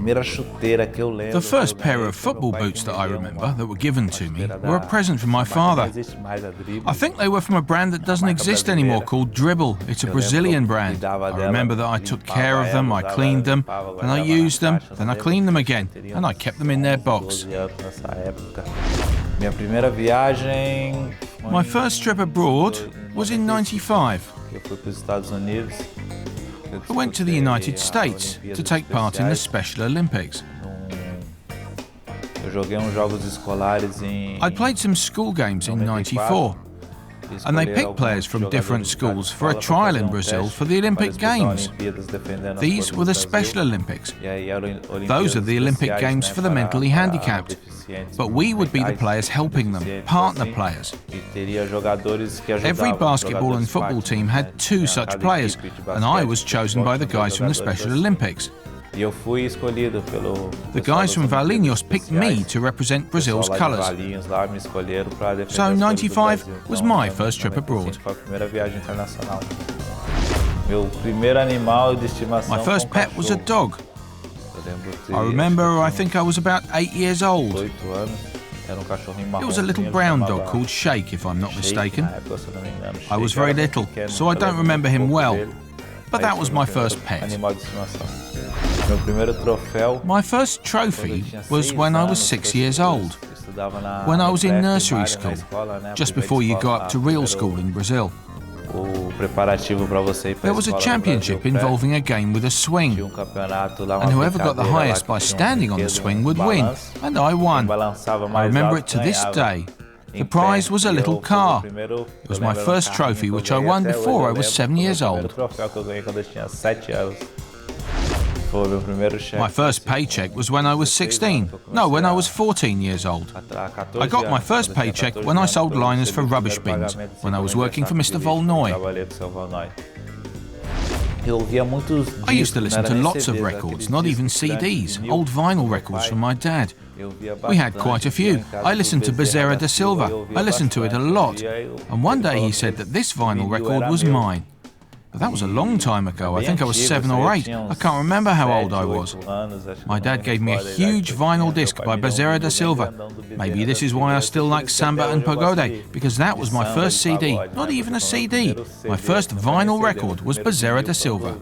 The first pair of football boots that I remember that were given to me were a present from my father. I think they were from a brand that doesn't exist anymore called Dribble. It's a Brazilian brand. I remember that I took care of them, I cleaned them, then I used them, then I cleaned them again, and I kept them in their box. My first trip abroad was in '95. I went to the United States to take part in the Special Olympics. I played some school games in '94, and they picked players from different schools for a trial in Brazil for the Olympic Games. These were the Special Olympics. Those are the Olympic Games for the mentally handicapped. But we would be the players helping them, partner players. Every basketball and football team had 2 such players, and I was chosen by the guys from the Special Olympics. The guys from Valinhos picked me to represent Brazil's colours. So '95 was my first trip abroad. My first pet was a dog. I remember I think I was about 8 years old. It was a little brown dog called Shake, if I'm not mistaken. I was very little, so I don't remember him well, but that was my first pet. My first trophy was when I was 6 years old, when I was in nursery school, just before you go up to real school in Brazil. There was a championship involving a game with a swing, and whoever got the highest by standing on the swing would win, and I won. I remember it to this day. The prize was a little car. It was my first trophy, which I won before I was 7 years old. My first paycheck was when I was 16. No, when I was 14 years old. I got my first paycheck when I sold liners for rubbish bins, when I was working for Mr. Volnoy. I used to listen to lots of records, not even CDs, old vinyl records from my dad. We had quite a few. I listened to Bezerra da Silva. I listened to it a lot. And one day he said that this vinyl record was mine. But that was a long time ago. I think I was 7 or 8. I can't remember how old I was. My dad gave me a huge vinyl disc by Bezerra da Silva. Maybe this is why I still like Samba and Pagode, because that was my first CD. Not even a CD. My first vinyl record was Bezerra da Silva.